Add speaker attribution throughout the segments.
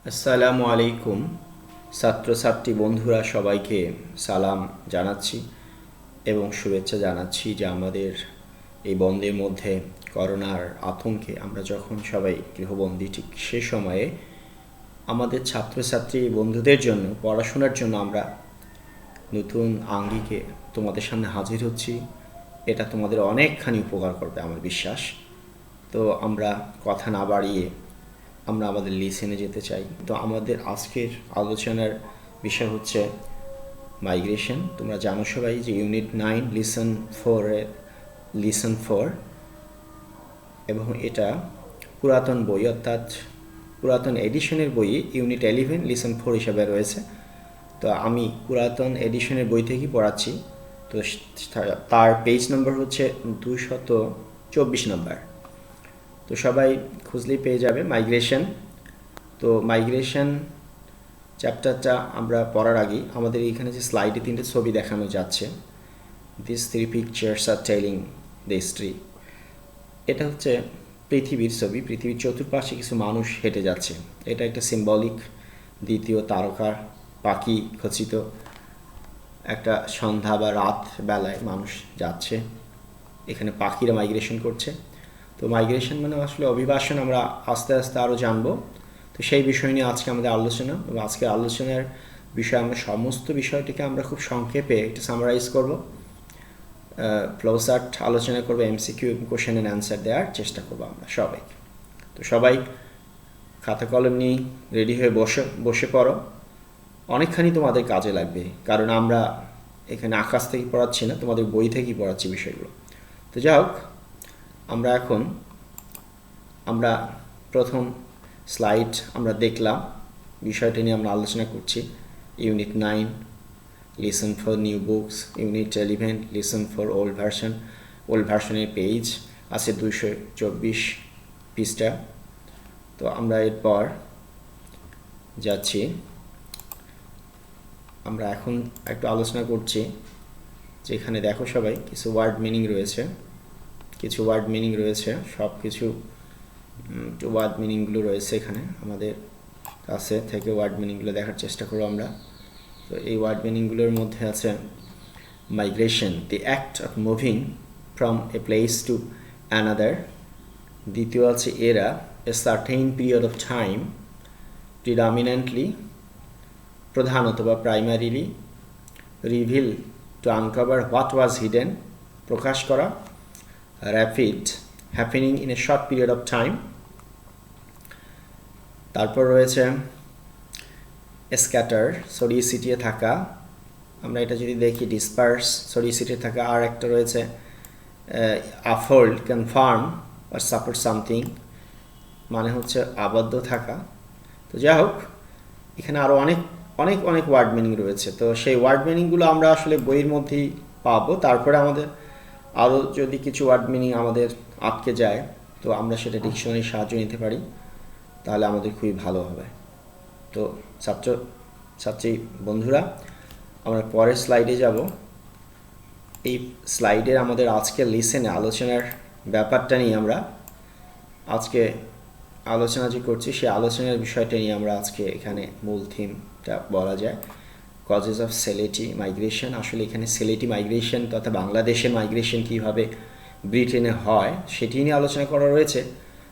Speaker 1: আসসালামু আলাইকুম ছাত্রছাত্রী বন্ধুরা সবাইকে সালাম জানাচ্ছি এবং শুভেচ্ছা জানাচ্ছি যে আমাদের এই বন্ধের মধ্যে করোনার আতঙ্কে আমরা যখন সবাই গৃহবন্দী ঠিক সে সময়ে আমাদের ছাত্রছাত্রী বন্ধুদের জন্য পড়াশোনার জন্য আমরা নতুন আঙ্গিকে তোমাদের সামনে হাজির হচ্ছি। এটা তোমাদের অনেকখানি উপকার করবে আমার বিশ্বাস। তো আমরা কথা না বাড়িয়ে আমরা আমাদের লিসেনে যেতে চাই। তো আমাদের আজকের আলোচনার বিষয় হচ্ছে মাইগ্রেশন। তোমরা জানো সবাই যে ইউনিট 9 লিসন ফোর এবং এটা পুরাতন বই, অর্থাৎ পুরাতন এডিশনের বইয়ে ইউনিট 11 লিসন 4 হিসাবে রয়েছে। তো আমি পুরাতন এডিশনের বই থেকেই পড়াচ্ছি। তো তার পেজ নম্বর হচ্ছে 224 নম্বর। তো সবাই খুঁজলেই পেয়ে যাবে মাইগ্রেশন। তো মাইগ্রেশন চ্যাপ্টারটা আমরা পড়ার আগে আমাদের এখানে যে স্লাইডে 3টে ছবি দেখানো যাচ্ছে, this 3 pictures are telling the history. এটা হচ্ছে পৃথিবীর ছবি। পৃথিবীর চতুর্পাশে কিছু মানুষ হেঁটে যাচ্ছে। এটা একটা সিম্বলিক দ্বিতীয় তারকার পাখি খচিত একটা সন্ধ্যা বা রাত বেলায় মানুষ যাচ্ছে। এখানে পাখিরা মাইগ্রেশন করছে। তো মাইগ্রেশন মানে আসলে অভিবাসন, আমরা আস্তে আস্তে আরও জানবো। তো সেই বিষয় নিয়ে আজকে আমাদের আলোচনা, এবং আজকের আলোচনার বিষয়ে আমরা সমস্ত বিষয়টিকে আমরা খুব সংক্ষেপে একটু সামারাইজ করব, ফ্লোচার্ট আলোচনা করবো, এমসিকিউ কোশ্চেন অ্যান্ড অ্যান্সার দেওয়ার চেষ্টা করবো আমরা সবাই। তো সবাই খাতা কলম নিয়ে রেডি হয়ে বসে পড়ো। অনেকখানি তোমাদের কাজে লাগবে, কারণ আমরা এখানে আকাশ থেকে পড়াচ্ছি না, তোমাদের বই থেকেই পড়াচ্ছি বিষয়গুলো। তো যাই হোক, আমরা প্রথম স্লাইড আমরা দেখলাম, বিষয়টা নিয়ে আমরা আলোচনা করছি। Unit 9 listen for new books, unit 11 listen for old ভার্সনের পেজ আছে 224 পৃষ্ঠা। তো আমরা এরপর যাচ্ছি, আমরা এখন একটু আলোচনা করছি যে এখানে দেখো সবাই কিছু ওয়ার্ড মিনিং রয়েছে, সব কিছু ওয়ার্ড মিনিংগুলো রয়েছে এখানে আমাদের কাছে থেকে। ওয়ার্ড মিনিংগুলো দেখার চেষ্টা করবো আমরা। তো এই ওয়ার্ড মিনিংগুলোর মধ্যে আছে migration, the act of moving from a place to another. দ্বিতীয় আছে era, a certain period of time, predominantly প্রধানত বা primarily, reveal to uncover what was hidden প্রকাশ করা, rapid happening in a short period of time. তারপর রয়েছে scatter, ছড়িয়ে ছিটিয়ে থাকা। আমরা এটা যদি দেখি ডিসপার্স, ছড়িয়ে ছিটিয়ে থাকা। আর একটা রয়েছে আফোল্ড, কনফার্ম আর সাপোর্ট সামথিং, মানে হচ্ছে আবদ্ধ থাকা। তো যাই হোক, এখানে আরও অনেক অনেক অনেক ওয়ার্ড মিনিং রয়েছে। তো সেই ওয়ার্ড মিনিংগুলো আমরা আসলে বইয়ের মধ্যেই পাবো। তারপরে আমাদের আরও যদি কিছু ওয়ার্ড মিনিং আমাদের আটকে যায়, তো আমরা সেটা ডিকশনারির সাহায্য নিতে পারি, তাহলে আমাদের খুবই ভালো হবে। তো ছাত্রী বন্ধুরা, আমরা পরের স্লাইডে যাব। এই স্লাইডের আমাদের আজকে লিসেনে আলোচনার ব্যাপারটা নিয়ে আমরা আজকে আলোচনা যে করছি, সেই আলোচনার বিষয়টা নিয়ে আমরা আজকে এখানে মূল থিমটা বলা যায় কজেস অফ সিলেটি মাইগ্রেশন। আসলে এখানে সিলেটি মাইগ্রেশন তথা বাংলাদেশের মাইগ্রেশন কীভাবে ব্রিটেনে হয় সেটি নিয়ে আলোচনা করা রয়েছে।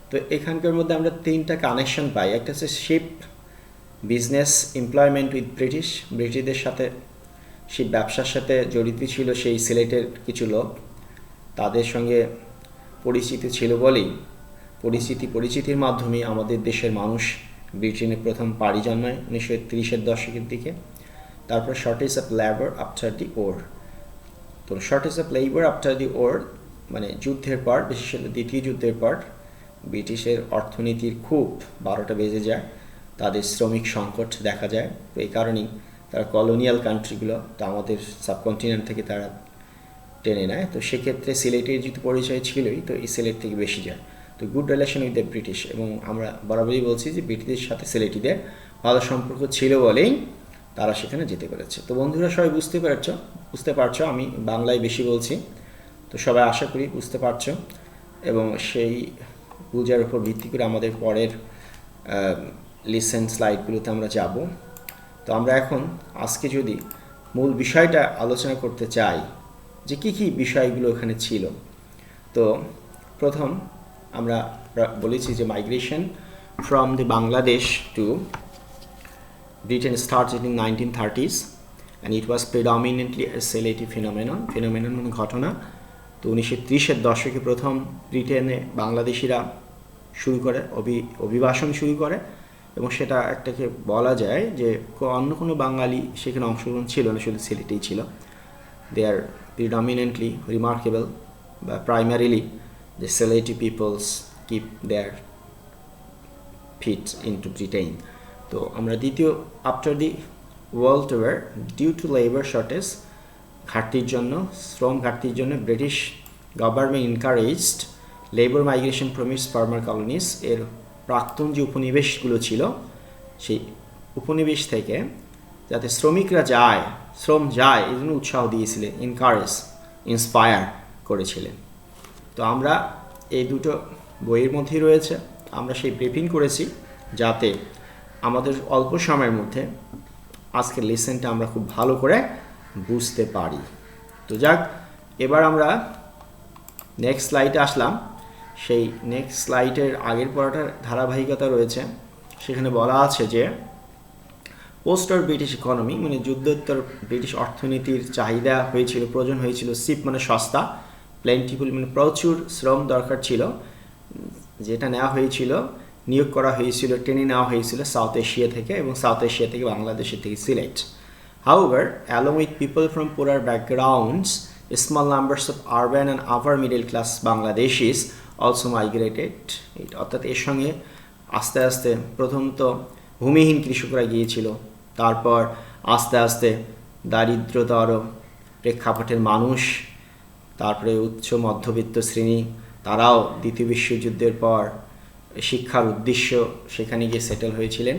Speaker 1: তো এখানকার মধ্যে আমরা 3টা কানেকশন পাই। একটা হচ্ছে শিপ বিজনেস, এমপ্লয়মেন্ট উইথ ব্রিটিশদের সাথে, সেই ব্যবসার সাথে জড়িত ছিল সেই সিলেটের কিছু লোক। তাদের সঙ্গে পরিচিতি ছিল বলেই পরিচিতির মাধ্যমে আমাদের দেশের মানুষ ব্রিটেনে প্রথম পাড়ি জন্মায় 1930-এর দশকের দিকে। তারপর shortage of labour after the war. তো shortage of labour after the war মানে যুদ্ধের পর, বিশেষত দ্বিতীয় যুদ্ধের পর ব্রিটিশের অর্থনীতির খুব 12টা বেজে যায়, তাদের শ্রমিক সংকট দেখা যায়। তো এই কারণেই তারা কলোনিয়াল কান্ট্রিগুলো, তো আমাদের সাবকন্টিনেন্ট থেকে তারা টেনে নেয়। তো সেক্ষেত্রে সিলেটের যেহেতু পরিচয় ছিলই, তো এই সিলেট থেকে বেশি যায়। তো good relation with the British, এবং আমরা বরাবরই বলছি যে ব্রিটিশদের সাথে সিলেটিদের ভালো সম্পর্ক ছিল বলেই তারা সেখানে যেতে পেরেছে। তো বন্ধুরা সবাই বুঝতে পারছো আমি বাংলায় বেশি বলছি, তো সবাই আশা করি বুঝতে পারছো, এবং সেই বুঝার উপর ভিত্তি করে আমাদের পরের লিসেন স্লাইডগুলোতে আমরা যাব। তো আমরা এখন আজকে যদি মূল বিষয়টা আলোচনা করতে চাই যে কী কী বিষয়গুলো এখানে ছিল। তো প্রথম আমরা বলেছি যে migration from the Bangladesh to Britain started in 1930s and it was predominantly a Sylheti phenomenon মানে ঘটনা। তো 1930-এর দশকে প্রথম ব্রিটেনে বাংলাদেশিরা শুরু করে অভিবাসন শুরু করে, এবং সেটা একটাকে বলা যায় যে অন্য কোনো বাঙালি সেখানে অংশগ্রহণ ছিল না, শুধু সিলেটেই ছিল। দে আর প্রিডমিনেন্টলি রিমার্কেবল বা primarily the Sylheti peoples keep their feet into Britain. তো আমরা দ্বিতীয় after the world war due to labour shortage ঘাটতির জন্য, শ্রম ঘাটতির জন্য British government encouraged labour migration from its former colonies. এর প্রাক্তন যে উপনিবেশগুলো ছিল সেই উপনিবেশ থেকে যাতে শ্রমিকরা যায়, শ্রম যায়, এই জন্য উৎসাহ দিয়েছিলেন, ইন্সপায়ার করেছিলেন। তো আমরা এই দুটো বইয়ের মধ্যেই রয়েছে, আমরা সেই ব্রিফিং করেছি যাতে আমাদের অল্প সময়ের মধ্যে আজকের লেসনটা আমরা খুব ভালো করে বুঝতে পারি। তো যাক, এবার আমরা নেক্সট স্লাইডে আসলাম। সেই নেক্সট স্লাইডের আগের পড়াটার ধারাবাহিকতা রয়েছে। সেখানে বলা আছে যে পোস্ট ব্রিটিশ ইকোনমি মানে যুদ্ধোত্তর ব্রিটিশ অর্থনীতির চাহিদা হয়েছিল, প্রয়োজন হয়েছিল চিপ মানে সস্তা, প্লেন্টিফুল মানে প্রচুর শ্রম দরকার ছিল, যেটা নেওয়া হয়েছিল, নিয়োগ করা হয়েছিল, টেনে নেওয়া হয়েছিল সাউথ এশিয়া থেকে, এবং সাউথ এশিয়া থেকে বাংলাদেশের থেকে Sylhet. However, along with people from poorer backgrounds, small numbers of urban and upper middle class Bangladeshis also migrated. অর্থাৎ এর সঙ্গে আস্তে আস্তে প্রথম তো ভূমিহীন কৃষকরা গিয়েছিল, তারপর আস্তে আস্তে দারিদ্রতর প্রেক্ষাপটের মানুষ, তারপরে উচ্চ মধ্যবিত্ত শ্রেণী, তারাও দ্বিতীয় বিশ্বযুদ্ধের পর শিক্ষার উদ্দেশ্য সেখানে গিয়ে সেটেল হয়েছিলেন।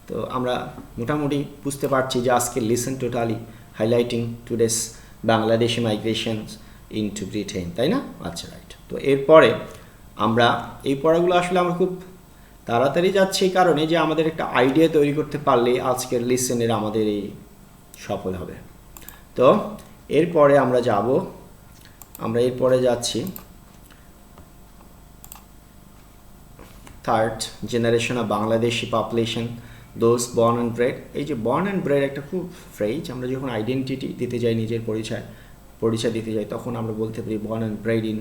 Speaker 1: তো আমরা মোটামুটি বুঝতে পারছি যে আজকে listen totally highlighting today's Bangladeshi migration into Britain, তাই না? আচ্ছা, রাইট। তো এরপরে আমরা এই পড়াগুলো আসলে আমরা খুব তাড়াতাড়ি যাচ্ছি এই কারণে যে আমাদের একটা আইডিয়া তৈরি করতে পারলে আজকের লিসেনের আমাদের এই সফল হবে। তো এরপরে আমরা এরপরে যাচ্ছি third generation of Bangladeshi population, those born and bread. এই যে বর্ন অ্যান্ড ব্রেড একটা খুব ফ্রেজ, আমরা যখন আইডেন্টিটি দিতে যাই, নিজের পরিচয় দিতে যাই, তখন আমরা বলতে পারি born and bread in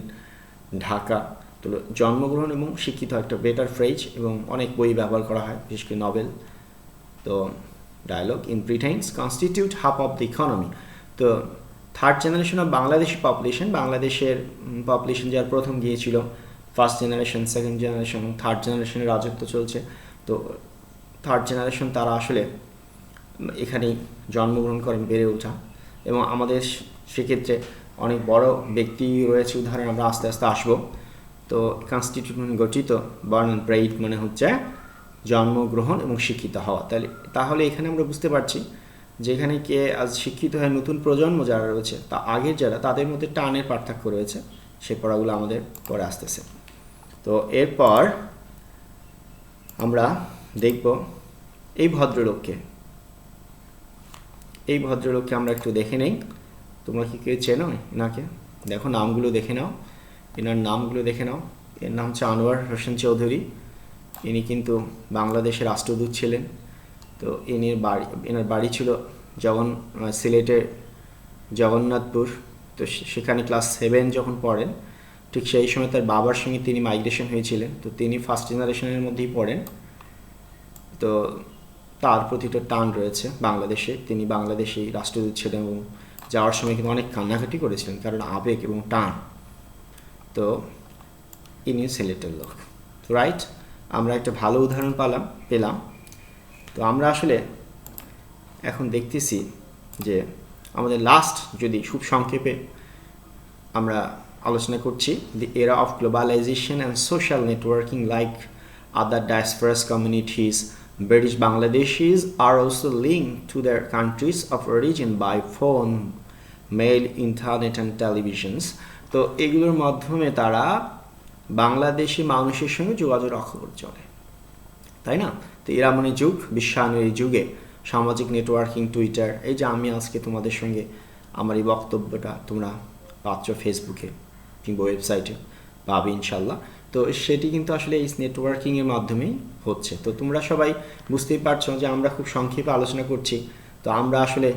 Speaker 1: Dhaka. তো জন্মগ্রহণ এবং শিক্ষিত একটা বেটার ফ্রেজ, এবং অনেক বই ব্যবহার করা হয়, বিশেষ করে নভেল। তো dialogue in Britain's constitute half of the economy. তো third generation of Bangladeshi population, বাংলাদেশের পপুলেশন যার প্রথম গিয়েছিল, first generation, second generation, third জেনারেশনের রাজত্ব চলছে। তো থার্ড জেনারেশন তারা আসলে এখানেই জন্মগ্রহণ করেন, বেড়ে ওঠা, এবং আমাদের সেক্ষেত্রে অনেক বড় ব্যক্তি রয়েছে, উদাহরণ আমরা আস্তে আস্তে আসবো। তো কনস্টিটিউট গঠিত, বর্ন অ্যান্ড ব্রেড মানে হচ্ছে জন্মগ্রহণ এবং শিক্ষিত হওয়া। তাহলে এখানে আমরা বুঝতে পারছি যে এখানে কে আজ শিক্ষিত হয়, নতুন প্রজন্ম যারা রয়েছে, তা আগের যারা, তাদের মধ্যে টানের পার্থক্য রয়েছে। সেই পড়াগুলো আমাদের পরে আসতেছে। তো এরপর আমরা দেখব এই ভদ্রলোককে আমরা একটু দেখে নেই। তোমরা কি কেউ চেনো এনাকে? দেখো নামগুলো দেখে নাও, এনার নামগুলো দেখে নাও। এর নাম হচ্ছে আনোয়ার হোসেন চৌধুরী। ইনি কিন্তু বাংলাদেশের রাষ্ট্রদূত ছিলেন। তো এনার বাড়ি ছিল সিলেটের জগন্নাথপুর। তো সেখানে ক্লাস 7 যখন পড়েন, ঠিক সেই সময় তার বাবার সঙ্গে তিনি মাইগ্রেশন হয়েছিলেন। তো তিনি ফার্স্ট জেনারেশনের মধ্যেই পড়েন। তো তার প্রতি তো টান রয়েছে বাংলাদেশে, তিনি বাংলাদেশি রাষ্ট্রদূত ছিলেন, এবং যাওয়ার সময় কিন্তু অনেক কান্নাকাটি করেছিলেন, কারণ আবেগ এবং টান। তো ইনি সিলেটের লোক, রাইট? আমরা একটা ভালো উদাহরণ পেলাম। তো আমরা আসলে এখন দেখতেছি যে আমাদের লাস্ট, যদি খুব সংক্ষেপে আমরা আলোচনা করছি, the era of globalization and social networking like other diaspora communities, British Bangladeshis are also linked to their countries of origin by phone, mail, internet and televisions. তো এগুলোর মাধ্যমে তারা বাংলাদেশি মানুষের সঙ্গে যোগাযোগ রক্ষা করে চলে। তাই না? তো এরামনি যুগ, বিশ্বায়নের এই যুগে সামাজিক নেটওয়ার্কিং, টুইটার, এই যে আমি আজকে তোমাদের সঙ্গে আমার এই বক্তব্যটা তোমরা পাচ্ছ ফেসবুকে কিংবা ওয়েবসাইটে, পাবে ইনশাল্লাহ। তো সেটি কিন্তু আসলে এই নেটওয়ার্কিংয়ের মাধ্যমেই হচ্ছে। তো তোমরা সবাই বুঝতেই পারছো যে আমরা খুব সংক্ষেপে আলোচনা করছি। তো আমরা আসলে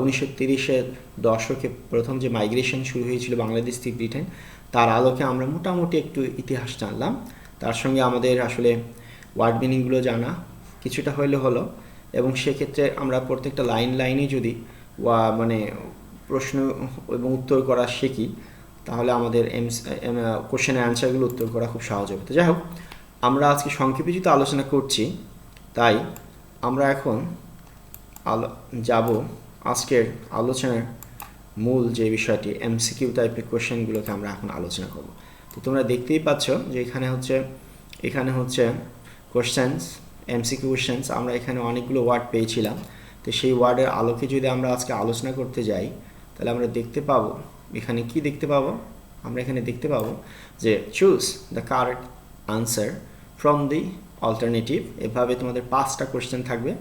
Speaker 1: 1930-এর দশকে প্রথম যে মাইগ্রেশন শুরু হয়েছিল বাংলাদেশ থেকে ব্রিটেন, তার আলোকে আমরা মোটামুটি একটু ইতিহাস জানলাম। তার সঙ্গে আমাদের আসলে ওয়ার্ড মিনিংগুলো জানা কিছুটা হইলে হলো, এবং সেক্ষেত্রে আমরা প্রত্যেকটা লাইনে যদি মানে প্রশ্ন এবং উত্তর করা শিখি, তাহলে আমাদের কোশ্চেনের অ্যান্সারগুলো উত্তর করা খুব সহজ হবে। তো যাই হোক, আমরা আজকে সংক্ষেপে যেহেতু আলোচনা করছি, তাই আমরা এখন যাব আজকের আলোচনার মূল যে বিষয়টি, এমসিকিউ টাইপের কোশ্চেনগুলোকে আমরা এখন আলোচনা করব। তো তোমরা দেখতেই পাচ্ছ যে এখানে হচ্ছে কোশ্চেন্স, এমসিকিউ কোশ্চেন্স। আমরা এখানে অনেকগুলো ওয়ার্ড পেয়েছিলাম। তো সেই ওয়ার্ডের আলোকে যদি আমরা আজকে আলোচনা করতে যাই, তাহলে আমরা দেখতে পাবো, এখানে কি দেখতে পাবো, আমরা এখানে দেখতে পাবো যে choose the correct answer from the alternative. এভাবে তোমাদের 5টা কোশ্চেন থাকবে।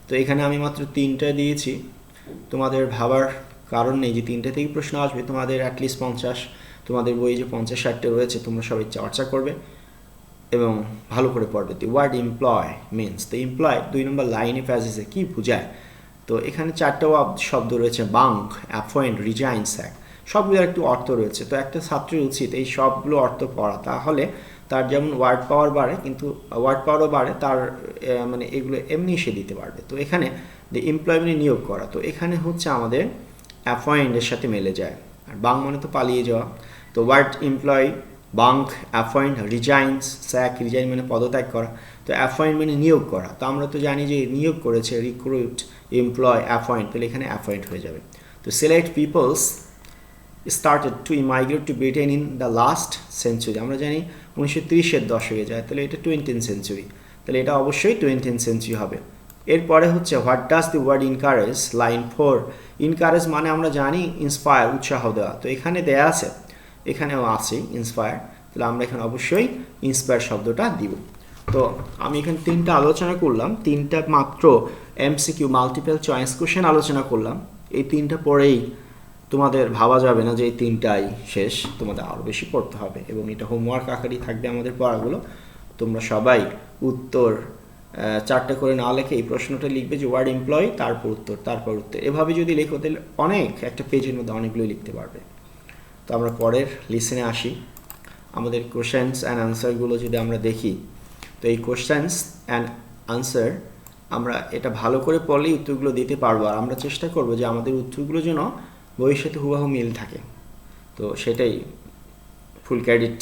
Speaker 1: তো এখানে আমি মাত্র 3টা দিয়েছি। তোমাদের ভাবার কারণ নেই যে 3টে থেকে প্রশ্ন আসবে। তোমাদের অ্যাটলিস্ট 50, তোমাদের বই যে 50-60টা রয়েছে, তোমরা সবাই চর্চা করবে এবং ভালো করে পড়বে। দি ওয়ার্ড এমপ্লয় মিনস, তো এমপ্লয় 2 নম্বর লাইনে প্যাসেজে কী বোঝায়। তো এখানে 4টা শব্দ রয়েছে, বাঙ্ক, অ্যাপয়েন্ট, রিজাইন, স্যাক। সবগুলোর একটু অর্থ রয়েছে। তো একটা ছাত্রের উচিত এই সবগুলো অর্থ পড়া, তাহলে তার যেমন ওয়ার্ড পাওয়ার বাড়ে, কিন্তু ওয়ার্ড পাওয়ারও বাড়ে, তার মানে এগুলো এমনি সে দিতে পারবে। তো এখানে দি এমপ্লয়মেন্ট নিয়োগ করা, তো এখানে হচ্ছে আমাদের অ্যাপয়েন্টের সাথে মেলে যায়। আর বাং মানে তো পালিয়ে যাওয়া। তো word employ, bunk, appoint, resigns, sack. Resign মানে পদত্যাগ করা, তো অ্যাপয়েন্ট মানে নিয়োগ করা। তো আমরা তো জানি যে নিয়োগ করেছে, রিক্রুট, এমপ্লয়, অ্যাপয়েন্ট, তাহলে এখানে অ্যাপয়েন্ট হয়ে যাবে। তো select peoples started to immigrate to Britain in the last century, আমরা জানি 1930-এর দশকে যায়, তাহলে এটা 20th century, তাহলে এটা অবশ্যই 20th century হবে। এরপরে হচ্ছে what does the word encourage, line 4। Encourage মানে আমরা জানি ইন্সপায়ার, উৎসাহ দেওয়া। তো এখানে দেয়া আছে, এখানেও আছে ইন্সপায়ার, তাহলে আমরা এখানে অবশ্যই ইন্সপায়ার শব্দটা দিব। তো আমি এখানে 3টা আলোচনা করলাম, 3টা মাত্র এমসিকিউ মাল্টিপল চয়েস কোশ্চেন আলোচনা করলাম। এই 3টা পড়েই তোমাদের ভাবা যাবে না যে এই 3টাই শেষ, তোমাদের আরও বেশি পড়তে হবে, এবং এটা হোমওয়ার্ক আকারেই থাকবে আমাদের পড়াগুলো। তোমরা সবাই উত্তর 4টে করে না লেখে এই প্রশ্নটা লিখবে যে ওয়ার্ড এমপ্লয়, তারপর উত্তর, তারপর উত্তর। এভাবে যদি লেখো তাহলে একটা পেজের মধ্যে অনেকগুলোই লিখতে পারবে। তো আমরা পরের লিসেনে আসি। আমাদের কোশ্চেন্স অ্যান্ড আনসারগুলো যদি আমরা দেখি, তো এই কোশ্চেন্স অ্যান্ড আনসার আমরা এটা ভালো করে পড়লেই উত্তরগুলো দিতে পারবো। আর আমরা চেষ্টা করবো যে আমাদের উত্তরগুলো যেন বইয়ের সাথে হুবহু মিল থাকে। তো সেটাই ফুল ক্রেডিট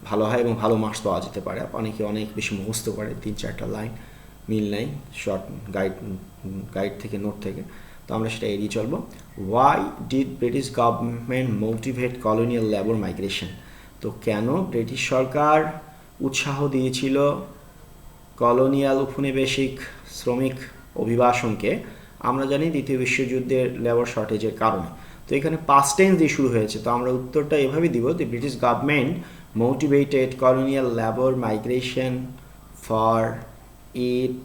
Speaker 1: ভালো হয় এবং ভালো মার্কস পাওয়া যেতে পারে। অনেকে অনেক বেশি মুখস্থ করে, 3-4টা লাইন মিল নাই শর্ট গাইড থেকে, নোট থেকে। তো আমরা সেটা এড়িয়ে চলবো। Why did British government motivate colonial labour migration, তো কেন ব্রিটিশ সরকার উৎসাহ দিয়েছিল কলোনিয়াল উপনিবেশিক শ্রমিক অভিবাসনকে? আমরা জানি দ্বিতীয় বিশ্বযুদ্ধের লেবার শর্টেজের কারণে। তো এখানে পাস্ট টেন্স দিয়ে শুরু হয়েছে, তো আমরা উত্তরটা এভাবে দিব, the British government motivated colonial labour migration for it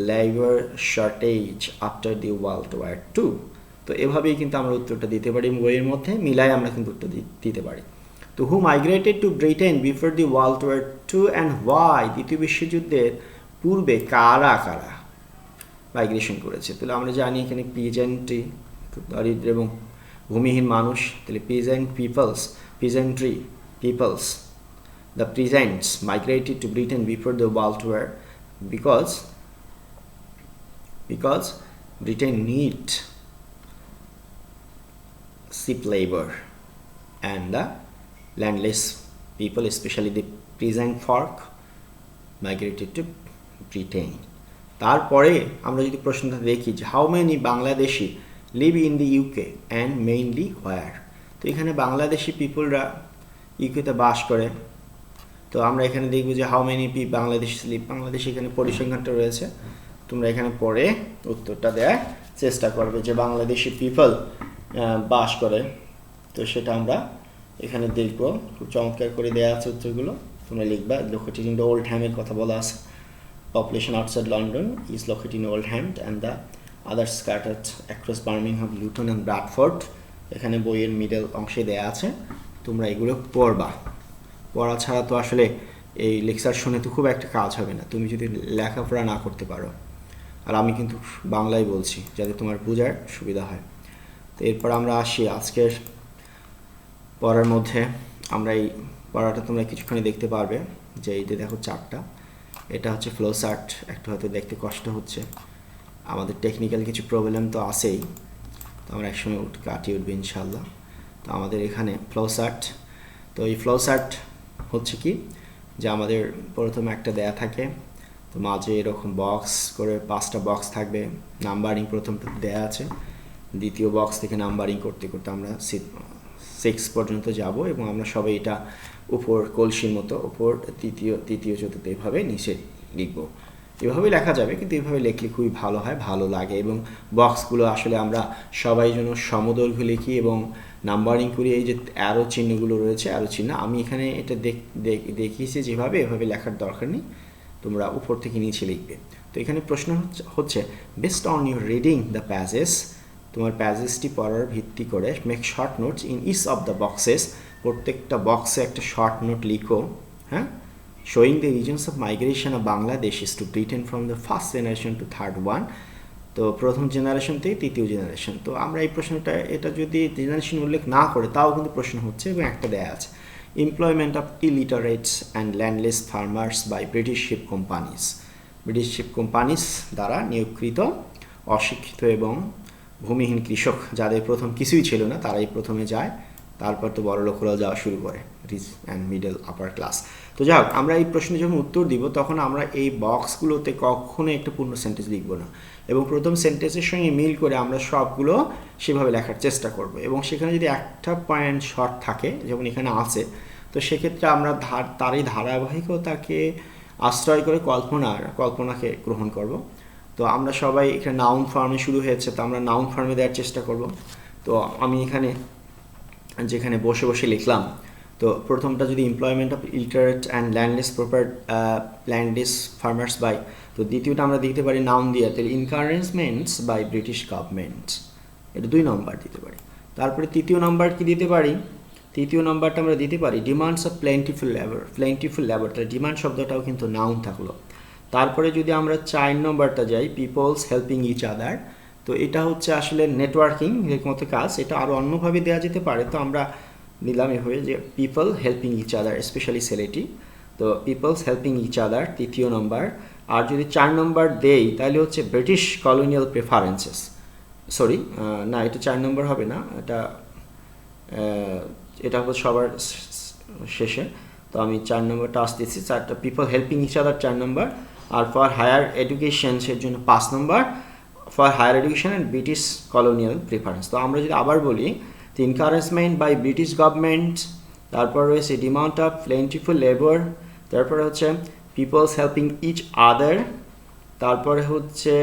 Speaker 1: labour shortage after the world war 2। তো এভাবেই কিন্তু আমরা উত্তরটা দিতে পারি, বইয়ের মধ্যে মিলাই আমরা কিন্তু উত্তর দিতে পারি। তো who migrated to Britain before the world war 2 and why, দ্বিতীয় বিশ্বযুদ্ধের পূর্বে কারা কারা মাইগ্রেশন করেছে? তাহলে আমরা জানি এখানে পিজেন্ট্রি, দরিদ্র এবং ভূমিহীন মানুষ, তাহলে peasant peoples, peasantry peoples, the peasants migrated to Britain before the world war because Britain need cheap labor and the landless people, especially the peasant folk, migrated to Britain. তারপরে আমরা যদি প্রশ্নটা দেখি যে how many Bangladeshi live in the UK and mainly where, তো এখানে বাংলাদেশি পিপলরা ইউকেতে বাস করে। তো আমরা এখানে দেখব যে how many Bangladesh live, Bangladesh এখানে পরিসংখ্যানটা রয়েছে, তোমরা এখানে পড়ে উত্তরটা দেওয়ার চেষ্টা করবে যে বাংলাদেশি পিপল বাস করে। তো সেটা আমরা এখানে দেখব, খুব চমৎকার করে দেওয়া আছে উত্তরগুলো। তোমরা লিখবা লোকেটেড ইন দ্য ওল্ডহ্যামের কথা বলা আছে, population outside London is located in Oldham and the others scattered across Birmingham, Luton and Bradford. এখানে বইয়ের মিডল অংশে দেয়া আছে, তোমরা এগুলো পড়বা। পড়া ছাড়া তো আসলে এই লেকচার শুনে তো খুব একটা কাজ হবে না তুমি যদি লেখাপড়া না করতে পারো। আর আমি কিন্তু বাংলায় বলছি যাতে তোমার বোঝার সুবিধা হয়। তো এরপর আমরা আসি আজকের পড়ার মধ্যে। আমরা এই পড়াটা তোমরা কিছুক্ষণে দেখতে পারবে যে এই যে দেখো চার্টটা, এটা হচ্ছে ফ্লো চার্ট। একটু হয়তো দেখতে কষ্ট হচ্ছে, আমাদের টেকনিক্যাল কিছু প্রবলেম তো আছেই, তো আমরা একসময় কাটিয়ে উঠবে ইনশাল্লাহ। তো আমাদের এখানে ফ্লো চার্ট, তো এই ফ্লো চার্ট হচ্ছে কি যে আমাদের প্রথমে একটা দেয়া থাকে, তো মাঝে এরকম বক্স করে 5টা বক্স থাকবে, নাম্বারিং প্রথমটা দেয়া আছে, দ্বিতীয় বক্স থেকে নাম্বারিং করতে করতে আমরা 6 পর্যন্ত যাব এবং আমরা সবাই এটা উপর কলসির মতো উপর তৃতীয় চতুর্থ এভাবে নিচে লিখব। এভাবেই লেখা যাবে, কিন্তু এভাবে লিখলে খুবই ভালো হয়, ভালো লাগে। এবং বক্সগুলো আসলে আমরা সবাই যেন সমদৈর্ঘ্য লিখি এবং নাম্বারিং করি। এই যে অ্যারো চিহ্নগুলো রয়েছে, অ্যারো চিহ্ন আমি এখানে এটা দেখিয়েছি যেভাবে, এভাবে লেখার দরকার নেই, তোমরা উপর থেকে নিচে লিখবে। তো এখানে প্রশ্ন হচ্ছে based on your reading the passages, তোমার প্যাজেসটি পড়ার ভিত্তি করে make short notes in each of the boxes, প্রত্যেকটা বক্সে একটা শর্ট নোট লিখো, হ্যাঁ, showing the reasons of migration of Bangladeshis to Britain from the first generation to third one, তো প্রথম জেনারেশন থেকে তৃতীয় জেনারেশন। তো আমরা এই প্রশ্নটা এটা যদি জেনারেশন উল্লেখ না করে তাও কিন্তু প্রশ্ন হচ্ছে এবং একটা দেয়া আছে employment of illiterates and landless farmers by British ship companies, British ship companies দ্বারা নিয়োগকৃত অশিক্ষিত এবং ভূমিহীন কৃষক, যাদের প্রথম কিছুই ছিল না তারাই প্রথমে যায়, তারপর তো বড় লোকরাও যাওয়া শুরু করে, rich and middle upper class. তো যাই হোক, আমরা এই প্রশ্নে যখন উত্তর দিব তখন আমরা এই বক্সগুলোতে কখনো একটা পূর্ণ সেন্টেন্স লিখব না এবং প্রথম সেন্টেন্সের সঙ্গে মিল করে আমরা সবগুলো সেভাবে লেখার চেষ্টা করব। এবং সেখানে যদি একটা পয়েন্ট শর্ট থাকে যেমন এখানে আছে, তো সেক্ষেত্রে আমরা তারই ধারাবাহিকতাকে আশ্রয় করে কল্পনাকে গ্রহণ করব। তো আমরা সবাই এখানে নাউন ফর্মে শুরু হয়েছে, তো আমরা নাউন ফর্মে দেওয়ার চেষ্টা করব। তো আমি এখানে যেখানে বসে বসে লিখলাম, তো প্রথমটা যদি employment of illiterate and landless farmers by, তো দ্বিতীয়টা আমরা দিতে পারি নাউন দিয়ে, তাহলে এনকারেজমেন্টস বাই ব্রিটিশ গভর্নমেন্ট, এটা 2 নম্বর দিতে পারি। তারপরে তৃতীয় নম্বর কি দিতে পারি, তৃতীয় নম্বরটা আমরা দিতে পারি ডিমান্ডস অফ প্লেন্টিফুল লেবার, তাহলে ডিমান্ড শব্দটাও কিন্তু নাউন থাকলো। তারপরে যদি আমরা 4 নম্বরটা যাই পিপলস হেল্পিং ইচ আদার, তো এটা হচ্ছে আসলে নেটওয়ার্কিং এর মতো কাজ, এটা আরও অন্যভাবে দেওয়া যেতে পারে, তো আমরা নিলাম এভাবে যে people helping each other, specially ছেলেটি, তো পিপলস হেল্পিং ইচ আদার তৃতীয় নম্বর। আর যদি 4 নম্বর দেই তাহলে হচ্ছে ব্রিটিশ কলোনিয়াল প্রেফারেন্সেস, সরি না এটা 4 নম্বর হবে না, এটা হচ্ছে সবার শেষে, তো আমি 4 নম্বরটা আসতেছি, 4টা পিপল হেল্পিং ইচ আদার 4 নম্বর, আর ফর হায়ার এডুকেশন সের জন্য 5 নম্বর, for higher education and British colonial preference. তো আমরা যদি আবার বলি, the encouragement by British government, তারপর রয়েছে ডিমান্ড অফ প্লেন্টিফুল লেবার, তারপরে হচ্ছে পিপলস হেল্পিং ইচ আদার, তারপরে হচ্ছে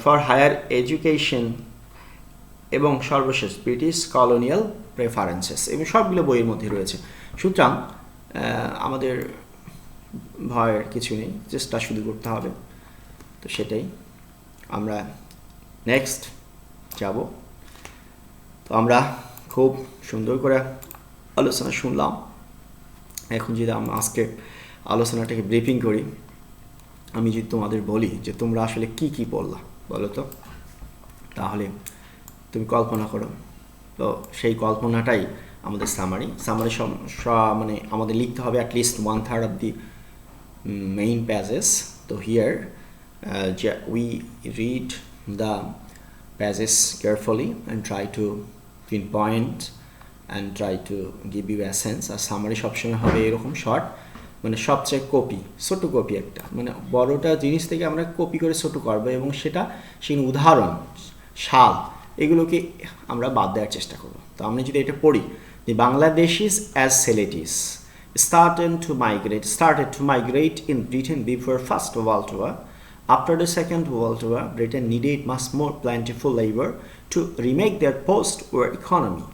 Speaker 1: ফর হায়ার এডুকেশন এবং সর্বশেষ ব্রিটিশ কলোনিয়াল প্রেফারেন্সেস, এবং সবগুলো বইয়ের মধ্যে রয়েছে। সুতরাং আমাদের ভয়ের কিছু নেই, চেষ্টা শুধু করতে হবে। তো সেটাই আমরা নেক্সট যাব। তো আমরা খুব সুন্দর করে আলোচনা শুনলাম, এখন যদি আমরা আজকে আলোচনাটাকে ব্রিফিং করি, আমি যদি তোমাদের বলি যে তোমরা আসলে কি কি পড়লা বলো তো, তাহলে তুমি কল্পনা করো, তো সেই কল্পনাটাই আমাদের সামারি মানে আমাদের লিখতে হবে অ্যাটলিস্ট 1/3 অফ দি মেইন প্যাজেস। তো here we read the pages carefully and try to pinpoint and try to give you a sense. আর সামারি সবসময় হবে এরকম শর্ট, মানে সবচেয়ে ছোট কপি একটা, মানে বড়টা জিনিস থেকে আমরা কপি করে ছোট করবো এবং সেটা সেই উদাহরণ সাল এগুলোকে আমরা বাদ দেওয়ার চেষ্টা করবো। তো আমরা যদি এটা পড়ি, the Bangladeshis as Seletis started to migrate in Britain before First World War. After the Second World War, Britain needed much more plentiful labor to remake their post-war economy.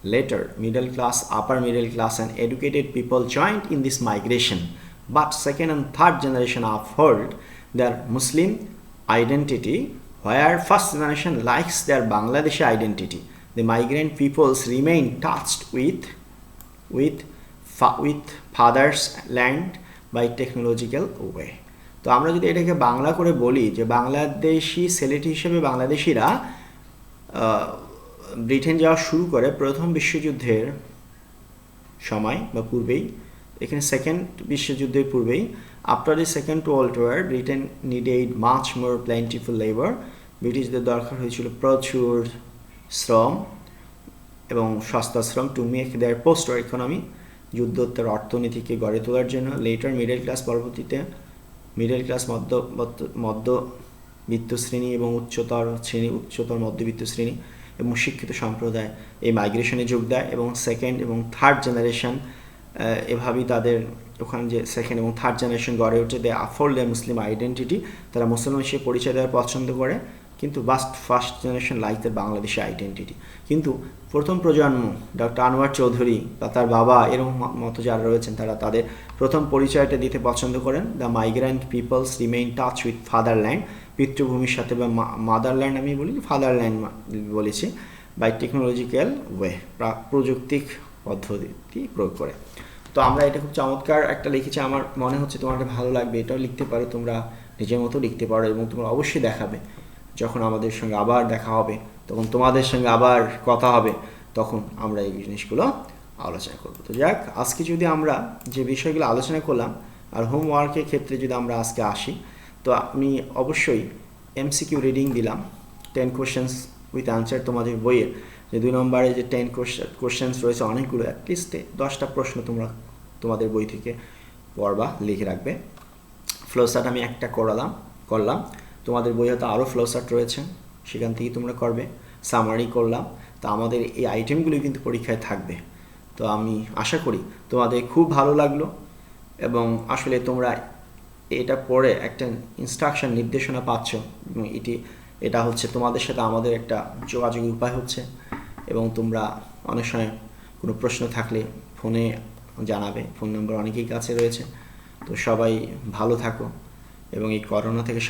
Speaker 1: Later, middle class, upper middle class, and educated people joined in this migration. But second and third generation uphold their Muslim identity, where first generation likes their Bangladeshi identity. The migrant peoples remain touched with father's land by technological way. তো আমরা যদি এটাকে বাংলা করে বলি যে Bangladeshi celebrity হিসেবে বাংলাদেশিরা Britain যাওয়া শুরু করে প্রথম বিশ্বযুদ্ধের সময় বা পূর্বেই, এখানে সেকেন্ড বিশ্বযুদ্ধের পূর্বেই। After the second world war Britain needed much more plentiful labour. ব্রিটিশদের দরকার হয়েছিল প্রচুর শ্রম এবং সস্তা শ্রম to make their post war economy, যুদ্ধোত্তর অর্থনীতিকে গড়ে তোলার জন্য। লেটার মিডল ক্লাস, পরবর্তীতে মিডল ক্লাস, মধ্যবিত্ত শ্রেণী এবং উচ্চতর মধ্যবিত্ত শ্রেণী এবং শিক্ষিত সম্প্রদায় এই মাইগ্রেশনে যোগ দেয়। এবং সেকেন্ড এবং থার্ড জেনারেশন এভাবেই তাদের ওখানে যে সেকেন্ড এবং থার্ড জেনারেশন গড়ে ওঠে। দে আফোল্ড দেয়ার মুসলিম আইডেন্টিটি, তারা মুসলমান হিসেবে পরিচয় দেওয়ার পছন্দ করে, কিন্তু first generation like the Bangladeshi identity. কিন্তু প্রথম প্রজন্ম ডক্টর আনোয়ার চৌধুরী বা তার বাবা এরকম মতো যারা রয়েছেন তারা তাদের প্রথম পরিচয়টা দিতে পছন্দ করেন। The migrant peoples remain touch with fatherland, পিতৃভূমির সাথে, বা মাদারল্যান্ড আমি বলি, ফাদারল্যান্ড বলেছি, বাই টেকনোলজিক্যাল ওয়ে, প্রযুক্তিক পদ্ধতি প্রয়োগ করে। তো আমরা এটা খুব চমৎকার একটা লিখেছি, আমার মনে হচ্ছে তোমাদের ভালো লাগবে। এটাও লিখতে পারো, তোমরা নিজের মতো লিখতে পারো এবং তোমরা অবশ্যই দেখাবে। যখন আমাদের সঙ্গে আবার দেখা হবে, তখন তোমাদের সঙ্গে আবার কথা হবে, তখন আমরা এই জিনিসগুলো আলোচনা করব। তো যাক, আজকে যদি আমরা যে বিষয়গুলো আলোচনা করলাম আর হোমওয়ার্কের ক্ষেত্রে যদি আমরা আজকে আসি, তো আমি অবশ্যই এমসিকিউ রিডিং দিলাম 10 কোশ্চেন্স উইথ আনসার। তোমাদের বইয়ের যে 2 নম্বরে যে 10 কোশ্চেন্স রয়েছে অনেকগুলো, অ্যাটলিস্ট 10টা প্রশ্ন তোমরা তোমাদের বই থেকে পড়বা, লিখে রাখবে। ফ্লোচার্ট আমি একটা করলাম, তোমাদের বই হয়তো আরও ফ্লোচার্ট রয়েছে, সেখান থেকেই তোমরা করবে। সামারি করলাম। তো আমাদের এই আইটেমগুলি কিন্তু পরীক্ষায় থাকবে। তো আমি আশা করি তোমাদের খুব ভালো লাগলো এবং আসলে তোমরা এটা পড়ে একটা ইনস্ট্রাকশন, নির্দেশনা পাচ্ছ এবং এটা হচ্ছে তোমাদের সাথে আমাদের একটা যোগাযোগের উপায় হচ্ছে। এবং তোমরা অনেক সময় কোনো প্রশ্ন থাকলে ফোনে জানাবে, ফোন নম্বর অনেকেই কাছে রয়েছে। তো সবাই ভালো থাকো এবং এই করোনা থেকে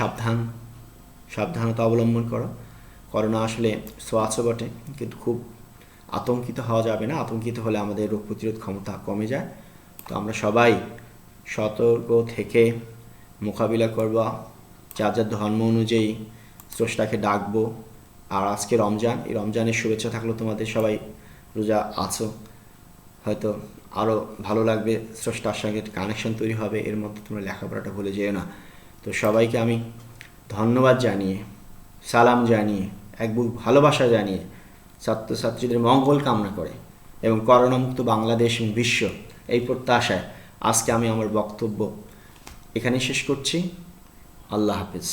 Speaker 1: সাবধানতা অবলম্বন করো। করোনা আসলে ছোঁয়াচে বটে, কিন্তু খুব আতঙ্কিত হওয়া যাবে না। আতঙ্কিত হলে আমাদের রোগ প্রতিরোধ ক্ষমতা কমে যায়। তো আমরা সবাই সতর্ক থেকে মোকাবিলা করব, যার যার ধর্ম অনুযায়ী স্রষ্টাকে ডাকবো। আর আজকে রমজান, এই রমজানের শুভেচ্ছা থাকলো তোমাদের। সবাই রোজা আছো, হয়তো আরও ভালো লাগবে, স্রষ্টার সঙ্গে কানেকশন তৈরি হবে। এর মধ্যে তোমরা লেখাপড়াটা ভুলে যেও না। তো সবাইকে আমি ধন্যবাদ জানিয়ে, সালাম জানিয়ে, এক বুক ভালোবাসা জানিয়ে, ছাত্রছাত্রীদের মঙ্গল কামনা করে এবং করোনামুক্ত বাংলাদেশ এবং বিশ্ব, এই প্রত্যাশায় আজকে আমি আমার বক্তব্য এখানেই শেষ করছি। আল্লাহ হাফেজ।